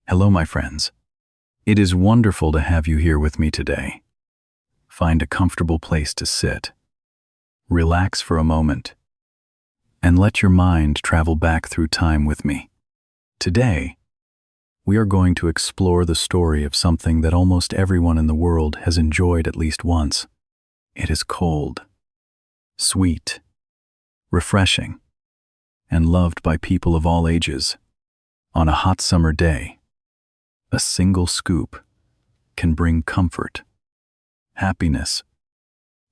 Hello, my friends. It is wonderful to have you here with me today. Find a comfortable place to sit, relax for a moment, and let your mind travel back through time with me. Today, we are going to explore the story of something that almost everyone in the world has enjoyed at least once. It is cold, sweet, refreshing, and loved by people of all ages. On a hot summer day, a single scoop can bring comfort, happiness,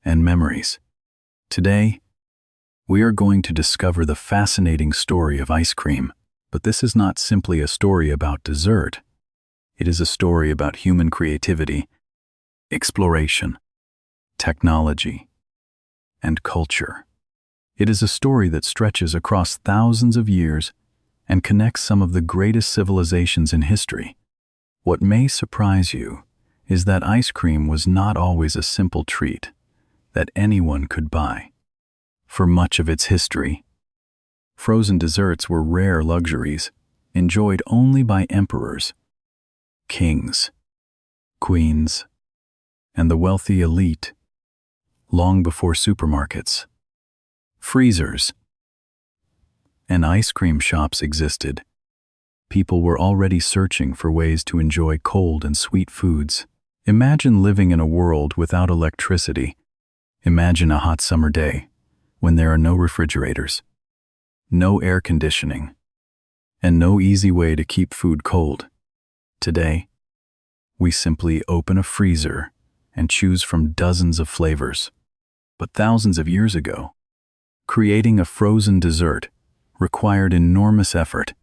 and memories. Today, we are going to discover the fascinating story of ice cream. But this is not simply a story about dessert. It is a story about human creativity, exploration, technology, and culture. It is a story that stretches across thousands of years and connects some of the greatest civilizations in history. What may surprise you is that ice cream was not always a simple treat that anyone could buy. For much of its history, frozen desserts were rare luxuries, enjoyed only by emperors, kings, queens, and the wealthy elite, long before supermarkets, freezers, and ice cream shops existed. People were already searching for ways to enjoy cold and sweet foods. Imagine living in a world without electricity. Imagine a hot summer day when there are no refrigerators, no air conditioning, and no easy way to keep food cold. Today, we simply open a freezer and choose from dozens of flavors. But thousands of years ago, creating a frozen dessert required enormous effort.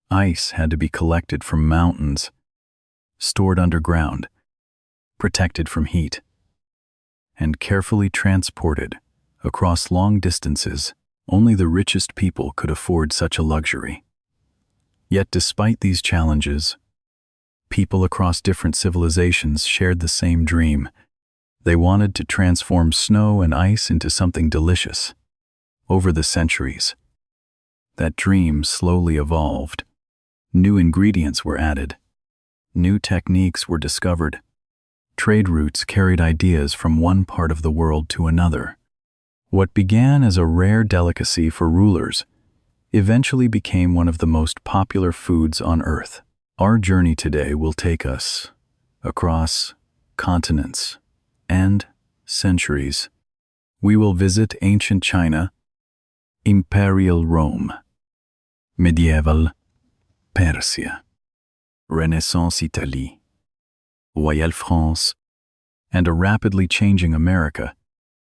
Ice had to be collected from mountains, stored underground, protected from heat, and carefully transported across long distances. Only the richest people could afford such a luxury. Yet despite these challenges, people across different civilizations shared the same dream. They wanted to transform snow and ice into something delicious. Over the centuries, that dream slowly evolved. New ingredients were added. New techniques were discovered. Trade routes carried ideas from one part of the world to another. What began as a rare delicacy for rulers eventually became one of the most popular foods on Earth. Our journey today will take us across continents and centuries. We will visit ancient China, Imperial Rome, medieval Persia, Renaissance Italy, Royal France, and a rapidly changing America.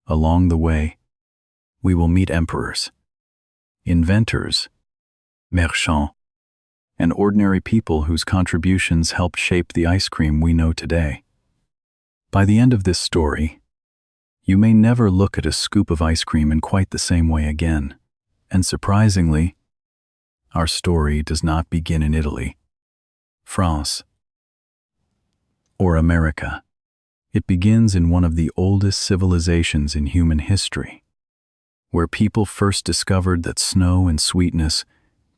Along the way, we will meet emperors, inventors, merchants, and ordinary people whose contributions helped shape the ice cream we know today. By the end of this story, you may never look at a scoop of ice cream in quite the same way again. And surprisingly, our story does not begin in Italy, France, or America. It begins in one of the oldest civilizations in human history, where people first discovered that snow and sweetness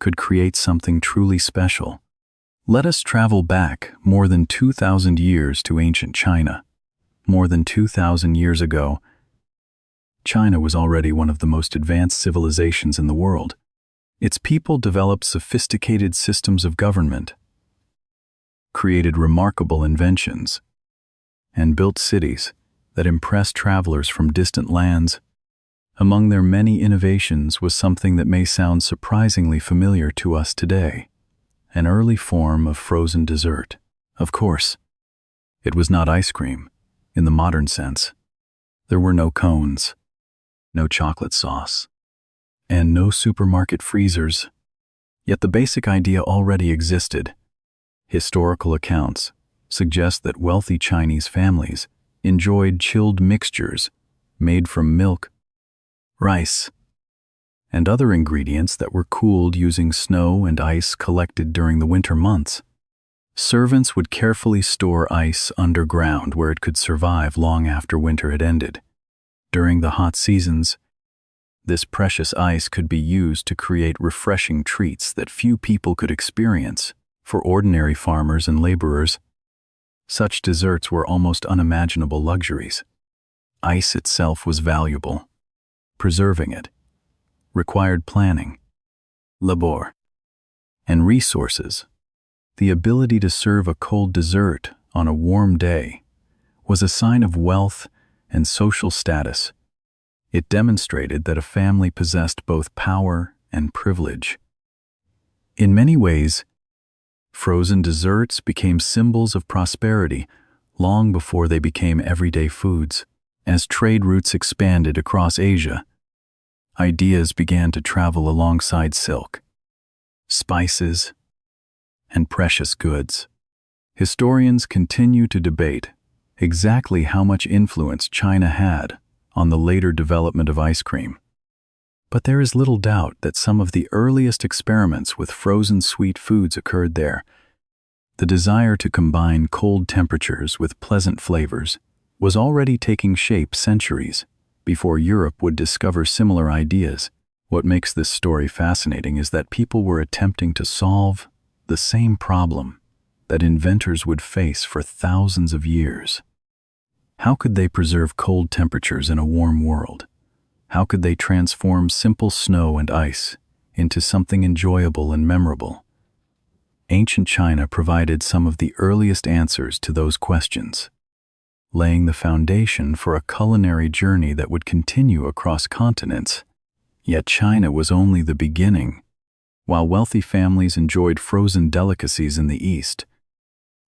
could create something truly special. Let us travel back more than 2,000 years to ancient China. More than 2,000 years ago, China was already one of the most advanced civilizations in the world. Its people developed sophisticated systems of government, created remarkable inventions, and built cities that impressed travelers from distant lands. Among their many innovations was something that may sound surprisingly familiar to us today, an early form of frozen dessert. Of course, it was not ice cream in the modern sense. There were no cones, no chocolate sauce, and no supermarket freezers. Yet the basic idea already existed. Historical accounts suggest that wealthy Chinese families enjoyed chilled mixtures made from milk, rice, and other ingredients that were cooled using snow and ice collected during the winter months. Servants would carefully store ice underground where it could survive long after winter had ended. During the hot seasons, this precious ice could be used to create refreshing treats that few people could experience For ordinary farmers and laborers, such desserts were almost unimaginable luxuries. Ice itself was valuable. Preserving it required planning, labor, and resources. The ability to serve a cold dessert on a warm day was a sign of wealth and social status. It demonstrated that a family possessed both power and privilege. In many ways, frozen desserts became symbols of prosperity long before they became everyday foods. As trade routes expanded across Asia, ideas began to travel alongside silk, spices, and precious goods. Historians continue to debate exactly how much influence China had on the later development of ice cream. But there is little doubt that some of the earliest experiments with frozen sweet foods occurred there. The desire to combine cold temperatures with pleasant flavors was already taking shape centuries before Europe would discover similar ideas. What makes this story fascinating is that people were attempting to solve the same problem that inventors would face for thousands of years. How could they preserve cold temperatures in a warm world? How could they transform simple snow and ice into something enjoyable and memorable? Ancient China provided some of the earliest answers to those questions, laying the foundation for a culinary journey that would continue across continents. Yet China was only the beginning. While wealthy families enjoyed frozen delicacies in the East,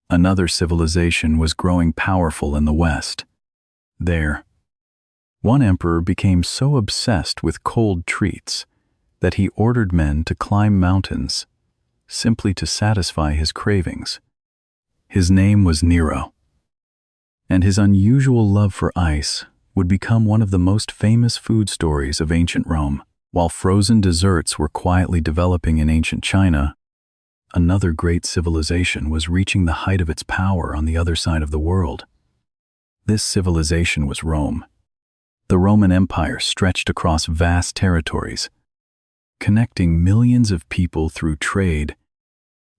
another civilization was growing powerful in the West. There, one emperor became so obsessed with cold treats that he ordered men to climb mountains simply to satisfy his cravings. His name was Nero, and his unusual love for ice would become one of the most famous food stories of ancient Rome. While frozen desserts were quietly developing in ancient China, another great civilization was reaching the height of its power on the other side of the world. This civilization was Rome. The Roman Empire stretched across vast territories, connecting millions of people through trade,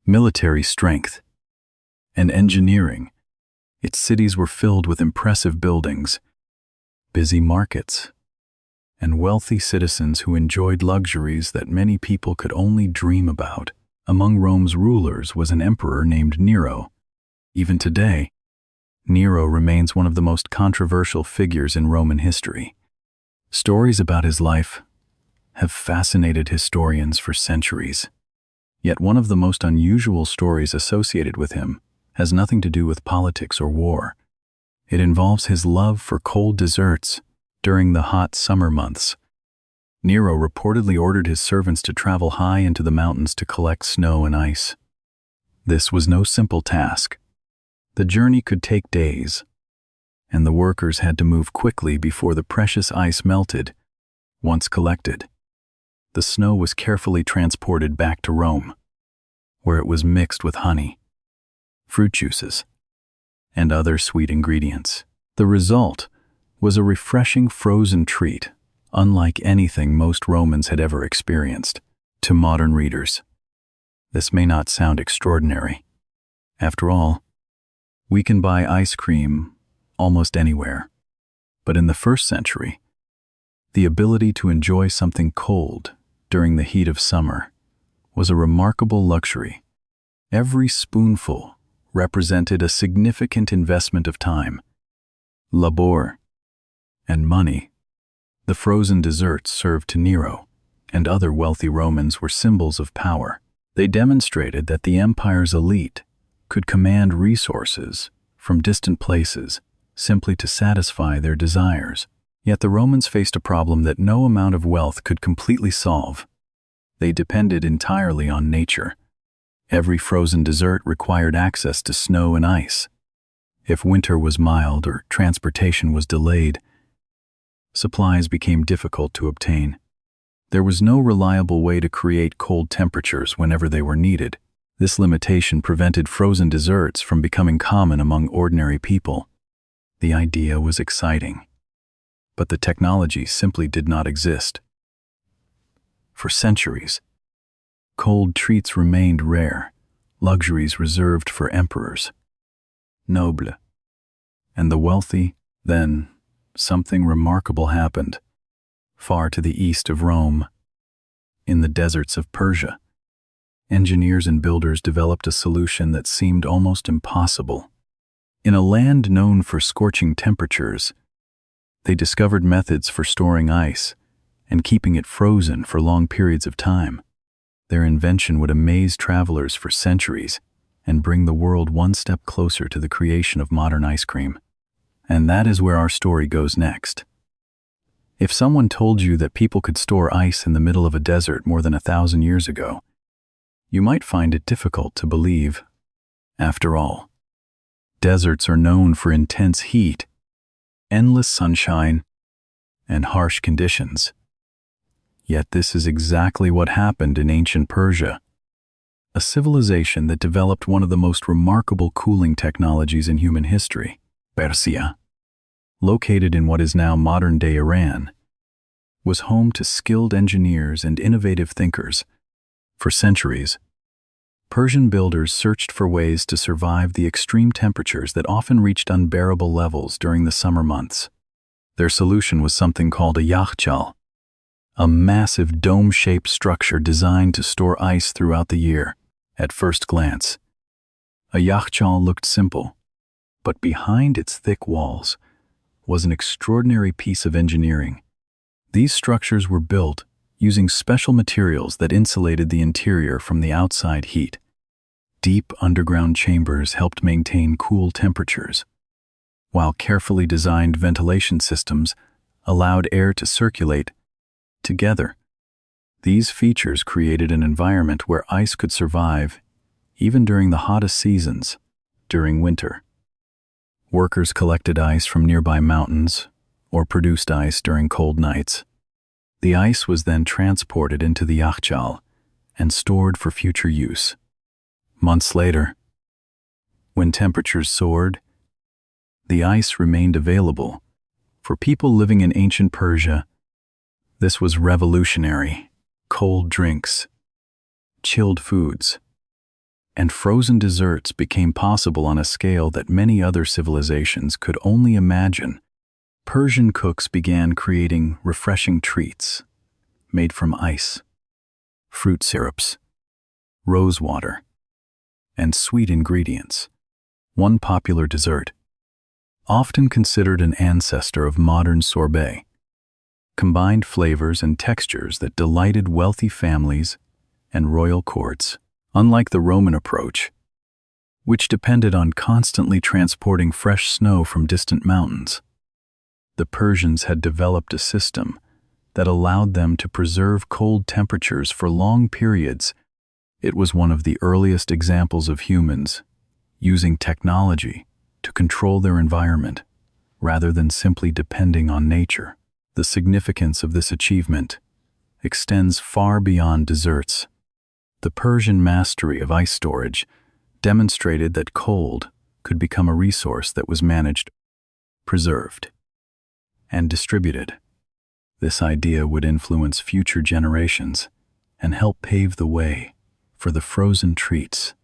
military strength, and engineering. Its cities were filled with impressive buildings, busy markets, and wealthy citizens who enjoyed luxuries that many people could only dream about. Among Rome's rulers was an emperor named Nero. Even today, Nero remains one of the most controversial figures in Roman history. Stories about his life have fascinated historians for centuries. Yet one of the most unusual stories associated with him has nothing to do with politics or war. It involves his love for cold desserts during the hot summer months. Nero reportedly ordered his servants to travel high into the mountains to collect snow and ice. This was no simple task. The journey could take days, and the workers had to move quickly before the precious ice melted. Once collected, the snow was carefully transported back to Rome, where it was mixed with honey, fruit juices, and other sweet ingredients. The result was a refreshing frozen treat, unlike anything most Romans had ever experienced. To modern readers, this may not sound extraordinary. After all, we can buy ice cream almost anywhere. But in the first century, the ability to enjoy something cold during the heat of summer was a remarkable luxury. Every spoonful represented a significant investment of time, labor, and money. The frozen desserts served to Nero and other wealthy Romans were symbols of power. They demonstrated that the empire's elite could command resources from distant places simply to satisfy their desires. Yet the Romans faced a problem that no amount of wealth could completely solve. They depended entirely on nature. Every frozen dessert required access to snow and ice. If winter was mild or transportation was delayed, supplies became difficult to obtain. There was no reliable way to create cold temperatures whenever they were needed. This limitation prevented frozen desserts from becoming common among ordinary people. The idea was exciting, but the technology simply did not exist. For centuries, cold treats remained rare, luxuries reserved for emperors, nobles, and the wealthy. Then, something remarkable happened. Far to the east of Rome, in the deserts of Persia, engineers and builders developed a solution that seemed almost impossible. In a land known for scorching temperatures, they discovered methods for storing ice and keeping it frozen for long periods of time. Their invention would amaze travelers for centuries and bring the world one step closer to the creation of modern ice cream. And that is where our story goes next. If someone told you that people could store ice in the middle of a desert more than 1,000 years ago, you might find it difficult to believe. After all, deserts are known for intense heat, endless sunshine, and harsh conditions. Yet this is exactly what happened in ancient Persia, a civilization that developed one of the most remarkable cooling technologies in human history. Persia, located in what is now modern-day Iran, was home to skilled engineers and innovative thinkers. For centuries, Persian builders searched for ways to survive the extreme temperatures that often reached unbearable levels during the summer months. Their solution was something called a yakhchal, a massive dome-shaped structure designed to store ice throughout the year. At first glance, a yakhchal looked simple, but behind its thick walls was an extraordinary piece of engineering. These structures were built using special materials that insulated the interior from the outside heat. Deep underground chambers helped maintain cool temperatures, while carefully designed ventilation systems allowed air to circulate. Together, these features created an environment where ice could survive even during the hottest seasons. During winter, workers collected ice from nearby mountains or produced ice during cold nights. The ice was then transported into the yakhchal and stored for future use. Months later, when temperatures soared, the ice remained available. For people living in ancient Persia, this was revolutionary. Cold drinks, chilled foods, and frozen desserts became possible on a scale that many other civilizations could only imagine. Persian cooks began creating refreshing treats made from ice, fruit syrups, rose water, and sweet ingredients. One popular dessert, often considered an ancestor of modern sorbet, combined flavors and textures that delighted wealthy families and royal courts. Unlike the Roman approach, which depended on constantly transporting fresh snow from distant mountains, the Persians had developed a system that allowed them to preserve cold temperatures for long periods. It was one of the earliest examples of humans using technology to control their environment rather than simply depending on nature. The significance of this achievement extends far beyond desserts. The Persian mastery of ice storage demonstrated that cold could become a resource that was managed, preserved, and distributed. This idea would influence future generations and help pave the way for the frozen treats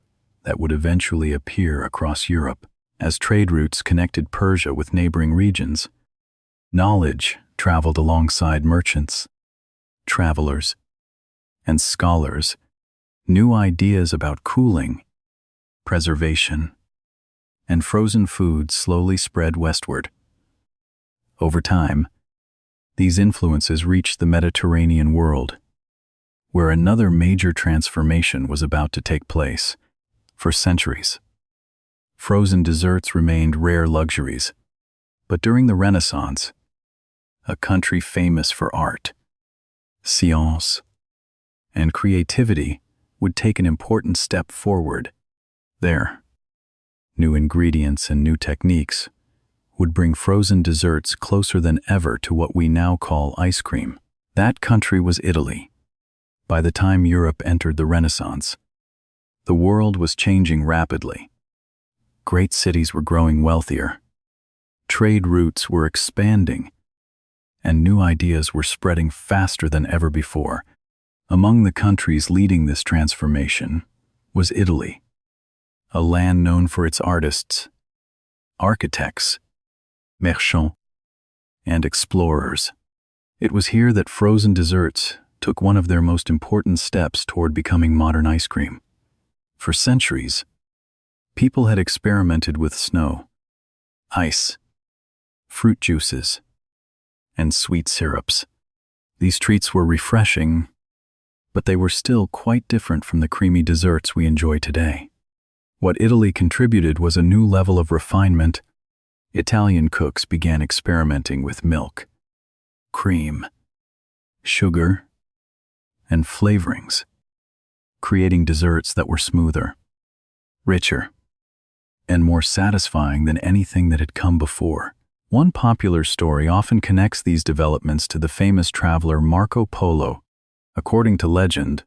that would eventually appear across Europe. As trade routes connected Persia with neighboring regions, knowledge traveled alongside merchants, travelers, and scholars. New ideas about cooling, preservation, and frozen foods slowly spread westward. Over time, these influences reached the Mediterranean world, where another major transformation was about to take place. For centuries, frozen desserts remained rare luxuries, but during the Renaissance, a country famous for art, science, and creativity would take an important step forward. There, new ingredients and new techniques would bring frozen desserts closer than ever to what we now call ice cream. That country was Italy. By the time Europe entered the Renaissance, the world was changing rapidly. Great cities were growing wealthier, trade routes were expanding, and new ideas were spreading faster than ever before. Among the countries leading this transformation was Italy. a land known for its artists, architects, merchants, and explorers. It was here that frozen desserts took one of their most important steps toward becoming modern ice cream. For centuries, people had experimented with snow, ice, fruit juices, and sweet syrups. These treats were refreshing, but they were still quite different from the creamy desserts we enjoy today. What Italy contributed was a new level of refinement. Italian cooks began experimenting with milk, cream, sugar, and flavorings, creating desserts that were smoother, richer, and more satisfying than anything that had come before. One popular story often connects these developments to the famous traveler Marco Polo. According to legend,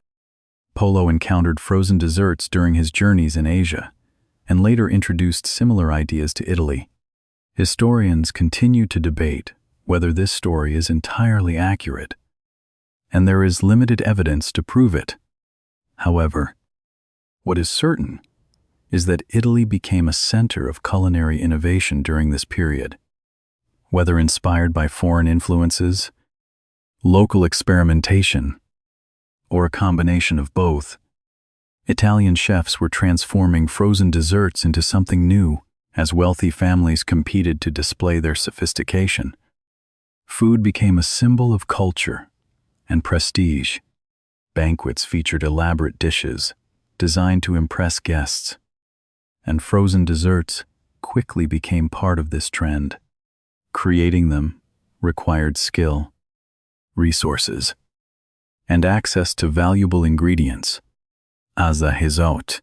Polo encountered frozen desserts during his journeys in Asia and later introduced similar ideas to Italy. Historians continue to debate whether this story is entirely accurate, and there is limited evidence to prove it. However, what is certain is that Italy became a center of culinary innovation during this period. Whether inspired by foreign influences, local experimentation, or a combination of both, Italian chefs were transforming frozen desserts into something new as wealthy families competed to display their sophistication. Food became a symbol of culture and prestige. Banquets featured elaborate dishes designed to impress guests, and frozen desserts quickly became part of this trend. Creating them required skill, resources, and access to valuable ingredients. As a result,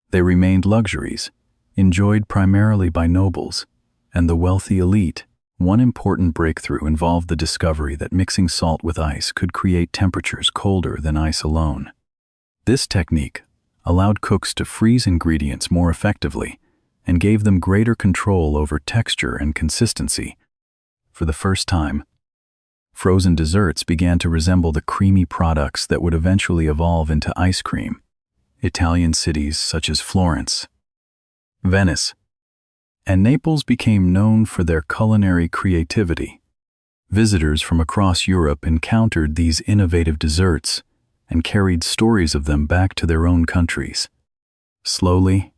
they remained luxuries, enjoyed primarily by nobles and the wealthy elite. One important breakthrough involved the discovery that mixing salt with ice could create temperatures colder than ice alone. This technique allowed cooks to freeze ingredients more effectively and gave them greater control over texture and consistency. For the first time, frozen desserts began to resemble the creamy products that would eventually evolve into ice cream. Italian cities such as Florence, Venice, and Naples became known for their culinary creativity. Visitors from across Europe encountered these innovative desserts and carried stories of them back to their own countries. Slowly,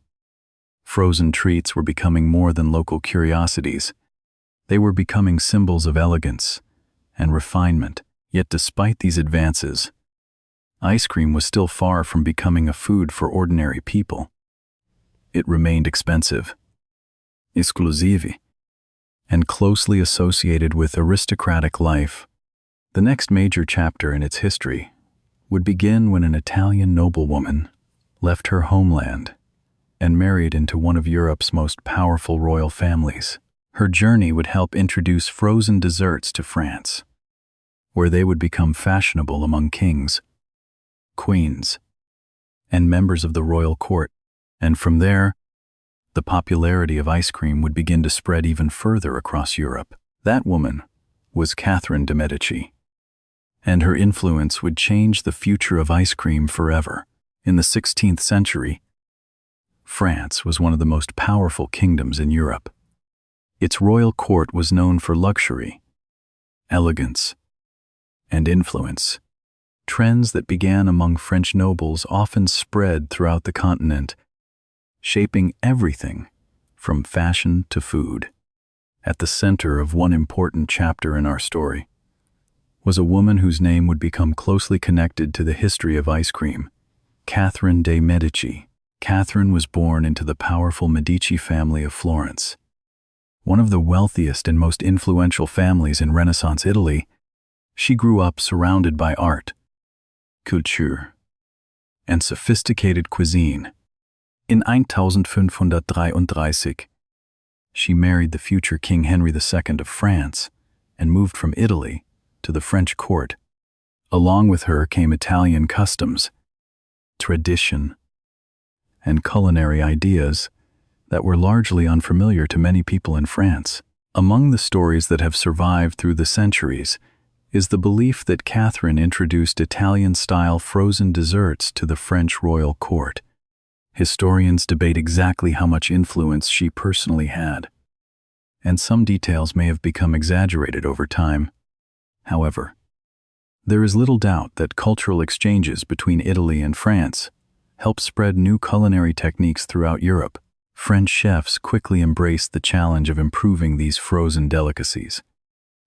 frozen treats were becoming more than local curiosities. They were becoming symbols of elegance and refinement. Yet despite these advances, ice cream was still far from becoming a food for ordinary people. It remained expensive, exclusive, and closely associated with aristocratic life. The next major chapter in its history would begin when an Italian noblewoman left her homeland and married into one of Europe's most powerful royal families. Her journey would help introduce frozen desserts to France, where they would become fashionable among kings, queens, and members of the royal court. And from there, the popularity of ice cream would begin to spread even further across Europe. That woman was Catherine de' Medici, and her influence would change the future of ice cream forever. In the 16th century, France was one of the most powerful kingdoms in Europe. Its royal court was known for luxury, elegance, and influence. Trends that began among French nobles often spread throughout the continent, shaping everything from fashion to food. At the center of one important chapter in our story was a woman whose name would become closely connected to the history of ice cream, Catherine de' Medici. Catherine was born into the powerful Medici family of Florence, one of the wealthiest and most influential families in Renaissance Italy. She grew up surrounded by art, culture, and sophisticated cuisine. In 1533, she married the future King Henry II of France and moved from Italy to the French court. Along with her came Italian customs, tradition, and culinary ideas that were largely unfamiliar to many people in France. Among the stories that have survived through the centuries is the belief that Catherine introduced Italian-style frozen desserts to the French royal court. Historians debate exactly how much influence she personally had, and some details may have become exaggerated over time. However, there is little doubt that cultural exchanges between Italy and France helped spread new culinary techniques throughout Europe. French chefs quickly embraced the challenge of improving these frozen delicacies.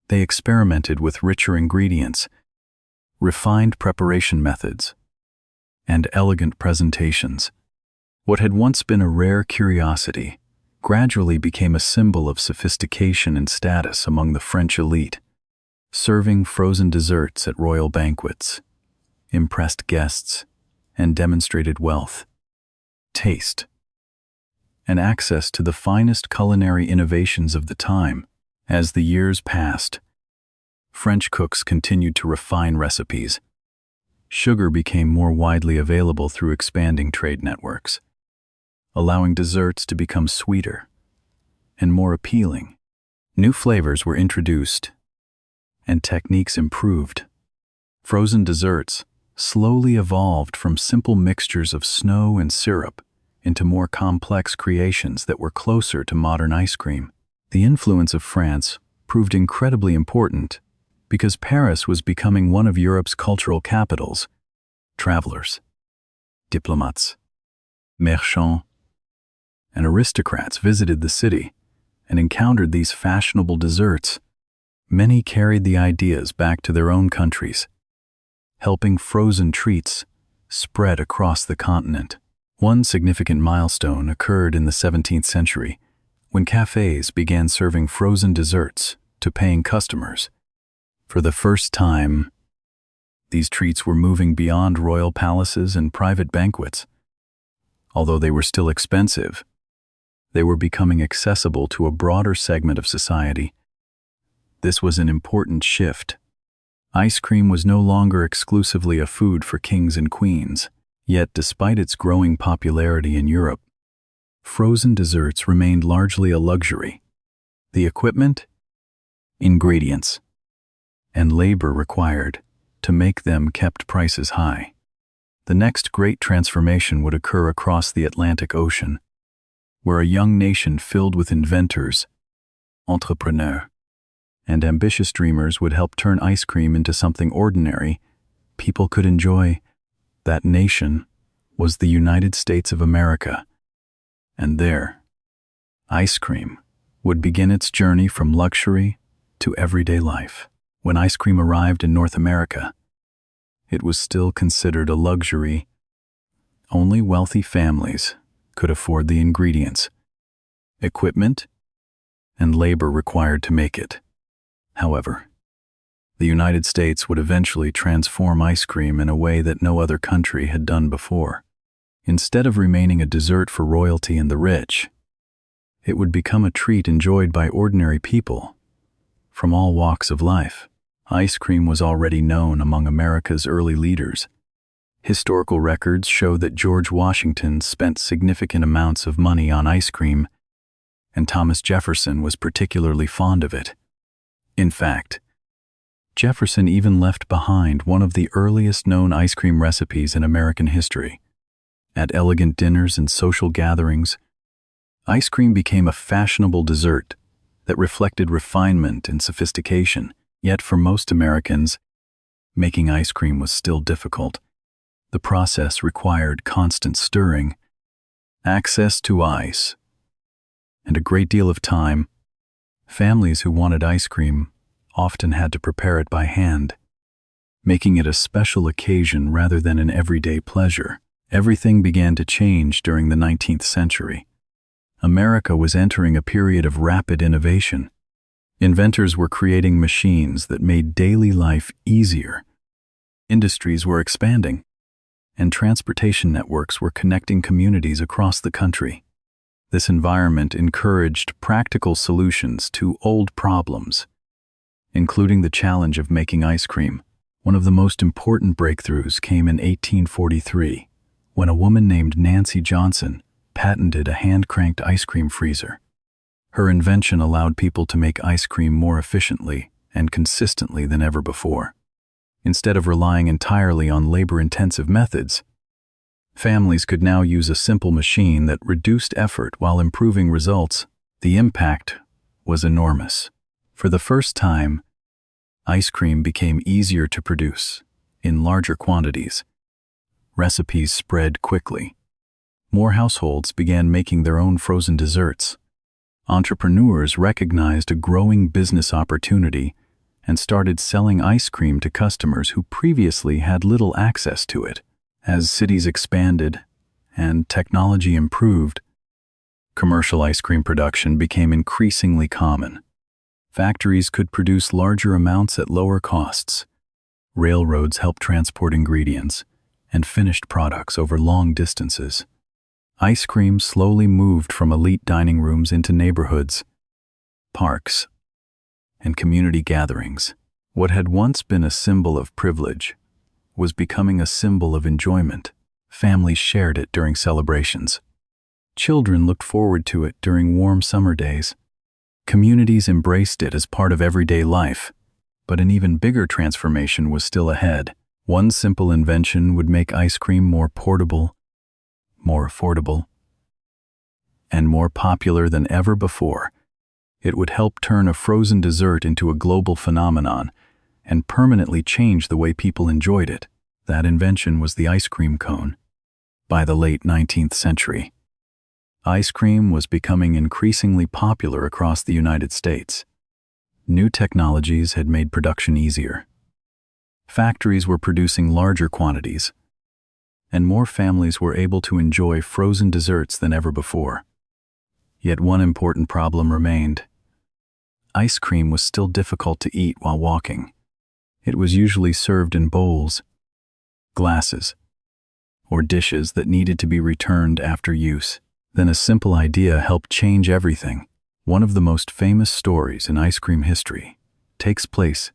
They experimented with richer ingredients, refined preparation methods, and elegant presentations. What had once been a rare curiosity gradually became a symbol of sophistication and status among the French elite. Serving frozen desserts at royal banquets impressed guests and demonstrated wealth, taste, and access to the finest culinary innovations of the time. As the years passed, French cooks continued to refine recipes. Sugar became more widely available through expanding trade networks, allowing desserts to become sweeter and more appealing. New flavors were introduced and techniques improved. Frozen desserts slowly evolved from simple mixtures of snow and syrup into more complex creations that were closer to modern ice cream. The influence of France proved incredibly important because Paris was becoming one of Europe's cultural capitals. Travelers, diplomats, marchands, and aristocrats visited the city and encountered these fashionable desserts. Many carried the ideas back to their own countries, helping frozen treats spread across the continent. One significant milestone occurred in the 17th century when cafes began serving frozen desserts to paying customers. For the first time, these treats were moving beyond royal palaces and private banquets. Although they were still expensive, they were becoming accessible to a broader segment of society. This was an important shift. Ice cream was no longer exclusively a food for kings and queens. Yet, despite its growing popularity in Europe, frozen desserts remained largely a luxury. The equipment, ingredients, and labor required to make them kept prices high. The next great transformation would occur across the Atlantic Ocean, where a young nation filled with inventors, entrepreneurs, and ambitious dreamers would help turn ice cream into something ordinary people could enjoy. That nation was the United States of America, and there, ice cream would begin its journey from luxury to everyday life. When ice cream arrived in North America, it was still considered a luxury. Only wealthy families could afford the ingredients, equipment, and labor required to make it. However, the United States would eventually transform ice cream in a way that no other country had done before. Instead of remaining a dessert for royalty and the rich, it would become a treat enjoyed by ordinary people from all walks of life. Ice cream was already known among America's early leaders. Historical records show that George Washington spent significant amounts of money on ice cream, and Thomas Jefferson was particularly fond of it. In fact, Jefferson even left behind one of the earliest known ice cream recipes in American history. At elegant dinners and social gatherings, ice cream became a fashionable dessert that reflected refinement and sophistication. Yet for most Americans, making ice cream was still difficult. The process required constant stirring, access to ice, and a great deal of time. Families who wanted ice cream often had to prepare it by hand, making it a special occasion rather than an everyday pleasure. Everything began to change during the 19th century. America was entering a period of rapid innovation. Inventors were creating machines that made daily life easier. Industries were expanding, and transportation networks were connecting communities across the country. This environment encouraged practical solutions to old problems, including the challenge of making ice cream. One of the most important breakthroughs came in 1843, when a woman named Nancy Johnson patented a hand-cranked ice cream freezer. Her invention allowed people to make ice cream more efficiently and consistently than ever before. Instead of relying entirely on labor-intensive methods, Families could now use a simple machine that reduced effort while improving results. The impact was enormous. For the first time, ice cream became easier to produce in larger quantities. Recipes spread quickly. More households began making their own frozen desserts. Entrepreneurs recognized a growing business opportunity and started selling ice cream to customers who previously had little access to it. As cities expanded and technology improved, commercial ice cream production became increasingly common. Factories could produce larger amounts at lower costs. Railroads helped transport ingredients and finished products over long distances. Ice cream slowly moved from elite dining rooms into neighborhoods, parks, and community gatherings. What had once been a symbol of privilege was becoming a symbol of enjoyment. Families shared it during celebrations. Children looked forward to it during warm summer days. Communities embraced it as part of everyday life. But an even bigger transformation was still ahead. One simple invention would make ice cream more portable, more affordable, and more popular than ever before. It would help turn a frozen dessert into a global phenomenon and permanently change the way people enjoyed it. That invention was the ice cream cone. By the late 19th century, ice cream was becoming increasingly popular across the United States. New technologies had made production easier. Factories were producing larger quantities, and more families were able to enjoy frozen desserts than ever before. Yet one important problem remained. Ice cream was still difficult to eat while walking. It was usually served in bowls, glasses, or dishes that needed to be returned after use. Then a simple idea helped change everything. One of the most famous stories in ice cream history takes place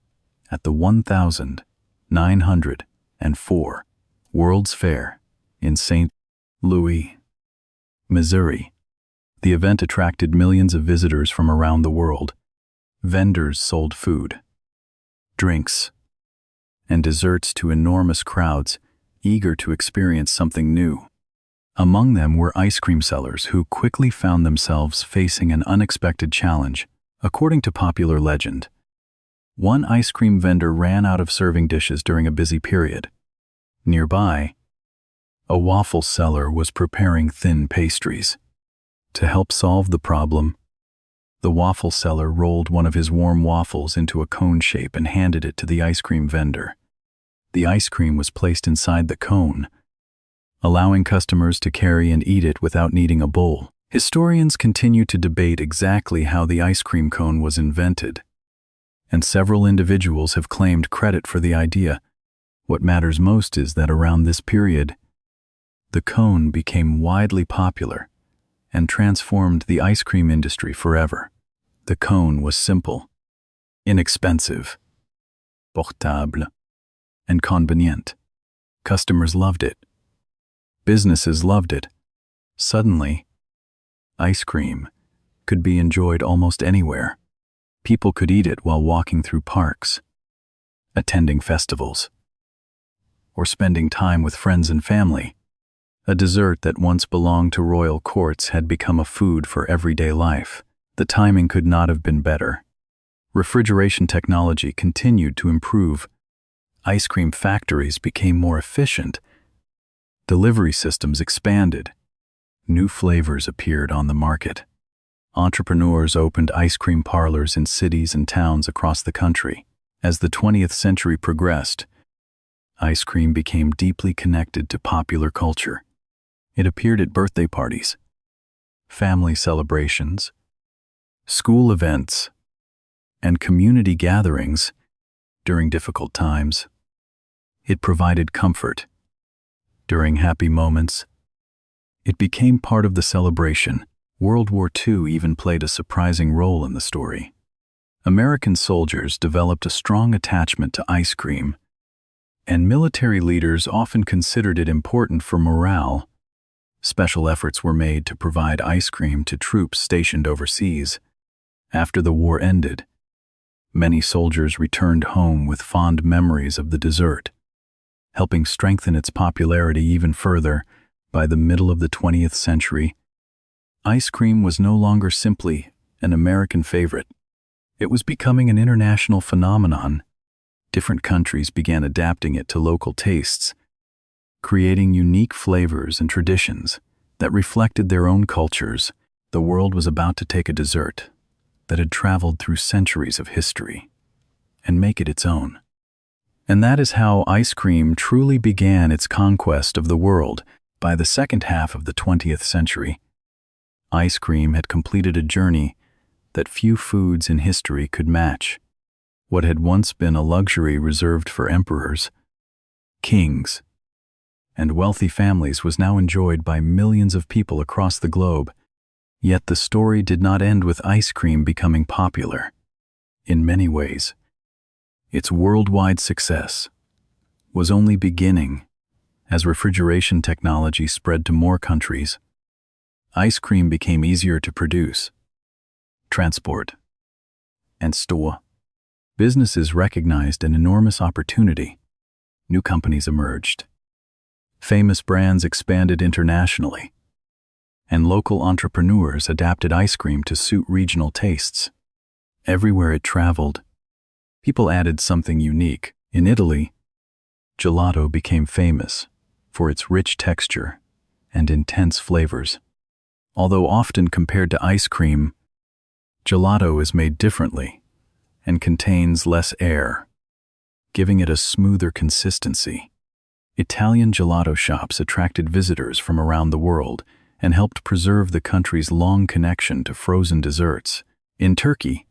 at the 1904 World's Fair in St. Louis, Missouri. The event attracted millions of visitors from around the world. Vendors sold food, drinks, and desserts to enormous crowds eager to experience something new. Among them were ice cream sellers who quickly found themselves facing an unexpected challenge. According to popular legend, one ice cream vendor ran out of serving dishes during a busy period. Nearby, a waffle seller was preparing thin pastries. To help solve the problem, the waffle seller rolled one of his warm waffles into a cone shape and handed it to the ice cream vendor. The ice cream was placed inside the cone, allowing customers to carry and eat it without needing a bowl. Historians continue to debate exactly how the ice cream cone was invented, and several individuals have claimed credit for the idea. What matters most is that around this period, the cone became widely popular and transformed the ice cream industry forever. The cone was simple, inexpensive, portable, and convenient. Customers loved it. Businesses loved it. Suddenly, ice cream could be enjoyed almost anywhere. People could eat it while walking through parks, attending festivals, or spending time with friends and family. A dessert that once belonged to royal courts had become a food for everyday life. The timing could not have been better. Refrigeration technology continued to improve. Ice cream factories became more efficient. Delivery systems expanded. New flavors appeared on the market. Entrepreneurs opened ice cream parlors in cities and towns across the country. As the 20th century progressed, ice cream became deeply connected to popular culture. It appeared at birthday parties, family celebrations, school events, and community gatherings during difficult times. It provided comfort. During happy moments, it became part of the celebration. World War II even played a surprising role in the story. American soldiers developed a strong attachment to ice cream, and military leaders often considered it important for morale. Special efforts were made to provide ice cream to troops stationed overseas. After the war ended, many soldiers returned home with fond memories of the dessert. Helping strengthen its popularity even further, By the middle of the 20th century, ice cream was no longer simply an American favorite. It was becoming an international phenomenon. Different countries began adapting it to local tastes, creating unique flavors and traditions that reflected their own cultures. The world was about to take a dessert that had traveled through centuries of history and make it its own. And that is how ice cream truly began its conquest of the world. By the second half of the 20th century, ice cream had completed a journey that few foods in history could match. What had once been a luxury reserved for emperors, kings, and wealthy families was now enjoyed by millions of people across the globe. Yet the story did not end with ice cream becoming popular. In many ways, its worldwide success was only beginning. As refrigeration technology spread to more countries, ice cream became easier to produce, transport, and store. Businesses recognized an enormous opportunity. New companies emerged. Famous brands expanded internationally, and local entrepreneurs adapted ice cream to suit regional tastes. Everywhere it traveled, people added something unique. In Italy, gelato became famous for its rich texture and intense flavors. Although often compared to ice cream, gelato is made differently and contains less air, giving it a smoother consistency. Italian gelato shops attracted visitors from around the world and helped preserve the country's long connection to frozen desserts. In Turkey,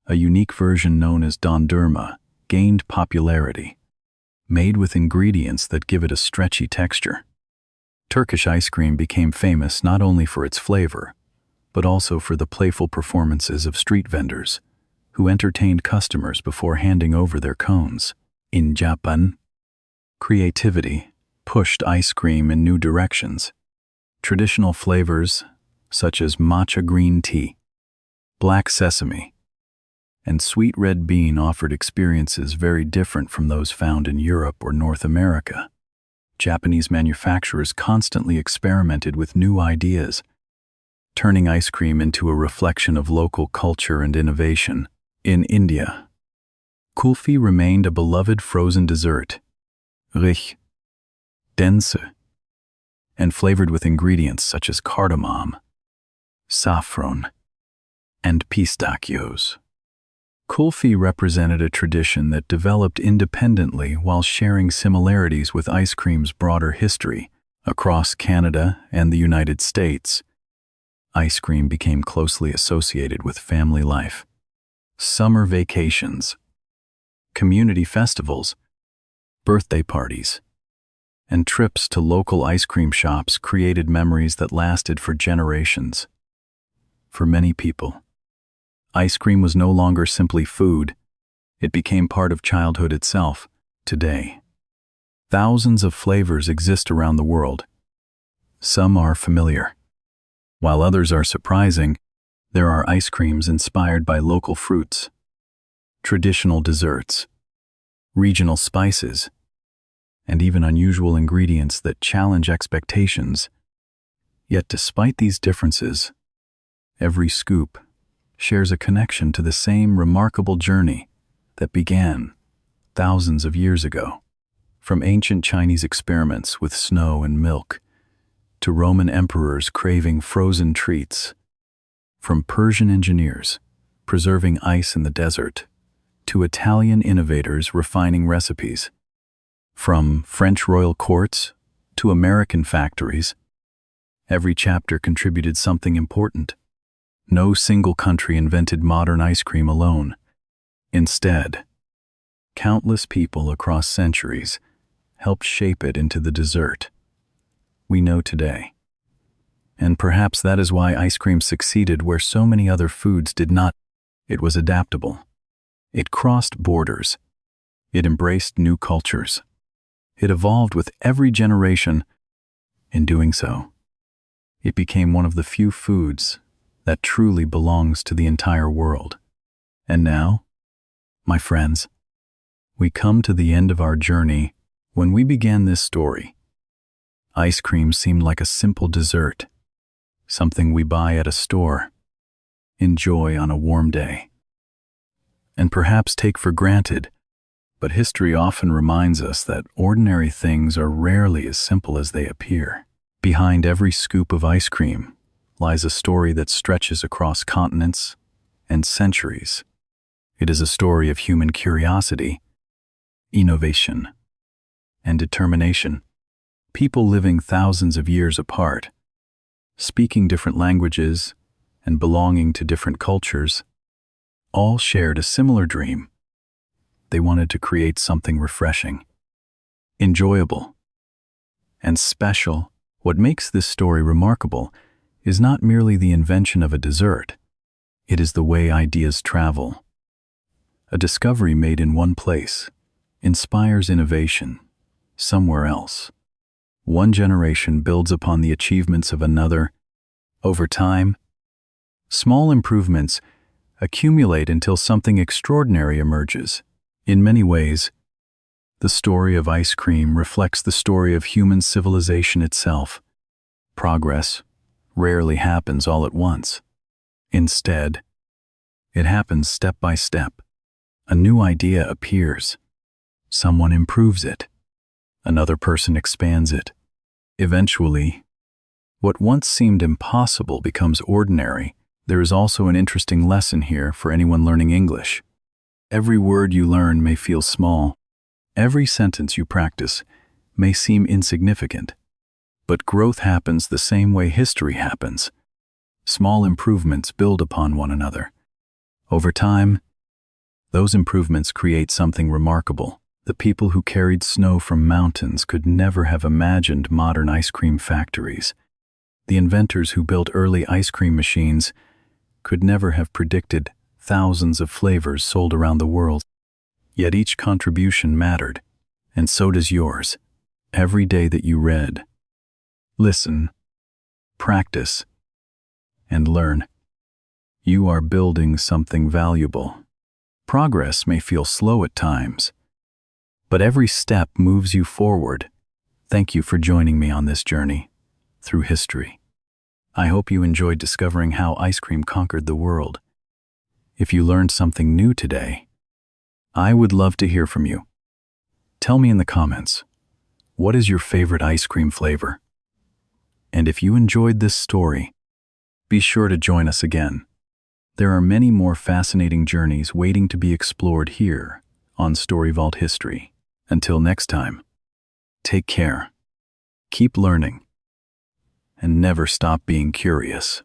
a unique version known as dondurma gained popularity, made with ingredients that give it a stretchy texture. Turkish ice cream became famous not only for its flavor, but also for the playful performances of street vendors, who entertained customers before handing over their cones. In Japan, creativity pushed ice cream in new directions. Traditional flavors, such as matcha green tea, black sesame, and sweet red bean offered experiences very different from those found in Europe or North America. Japanese manufacturers constantly experimented with new ideas, turning ice cream into a reflection of local culture and innovation. In India, kulfi remained a beloved frozen dessert, rich, dense, and flavored with ingredients such as cardamom, saffron, and pistachios. Kulfi represented a tradition that developed independently while sharing similarities with ice cream's broader history. Across Canada and the United States, ice cream became closely associated with family life. Summer vacations, community festivals, birthday parties, and trips to local ice cream shops created memories that lasted for generations. For many people, ice cream was no longer simply food. It became part of childhood itself. Today, thousands of flavors exist around the world. Some are familiar, while others are surprising. There are ice creams inspired by local fruits, traditional desserts, regional spices, and even unusual ingredients that challenge expectations. Yet despite these differences, every scoop shares a connection to the same remarkable journey that began thousands of years ago. From ancient Chinese experiments with snow and milk, to Roman emperors craving frozen treats, from Persian engineers preserving ice in the desert, to Italian innovators refining recipes, from French royal courts to American factories, every chapter contributed something important. No single country invented modern ice cream alone. Instead, countless people across centuries helped shape it into the dessert we know today. And perhaps that is why ice cream succeeded where so many other foods did not. It was adaptable. It crossed borders. It embraced new cultures. It evolved with every generation. In doing so, it became one of the few foods that truly belongs to the entire world. And now, my friends, we come to the end of our journey. When we began this story, Ice cream seemed like a simple dessert, something we buy at a store, enjoy on a warm day, and perhaps take for granted. But history often reminds us that ordinary things are rarely as simple as they appear. Behind every scoop of ice cream lies a story that stretches across continents and centuries. It is a story of human curiosity, innovation, and determination. People living thousands of years apart, speaking different languages and belonging to different cultures, all shared a similar dream. They wanted to create something refreshing, enjoyable, and special. What makes this story remarkable is not merely the invention of a dessert. It is the way ideas travel. A discovery made in one place inspires innovation somewhere else. One generation builds upon the achievements of another. Over time, small improvements accumulate until something extraordinary emerges. In many ways, the story of ice cream reflects the story of human civilization itself. Progress rarely happens all at once. Instead, it happens step by step. A new idea appears. Someone improves it. Another person expands it. Eventually, what once seemed impossible becomes ordinary. There is also an interesting lesson here for anyone learning English. Every word you learn may feel small. Every sentence you practice may seem insignificant. But growth happens the same way history happens. Small improvements build upon one another. Over time, those improvements create something remarkable. The people who carried snow from mountains could never have imagined modern ice cream factories. The inventors who built early ice cream machines could never have predicted thousands of flavors sold around the world. Yet each contribution mattered, and so does yours. Every day that you read, listen, practice, and learn, you are building something valuable. Progress may feel slow at times, but every step moves you forward. Thank you for joining me on this journey through history. I hope you enjoyed discovering how ice cream conquered the world. If you learned something new today, I would love to hear from you. Tell me in the comments, what is your favorite ice cream flavor? And if you enjoyed this story, be sure to join us again. There are many more fascinating journeys waiting to be explored here on Story Vault History. Until next time, take care, keep learning, and never stop being curious.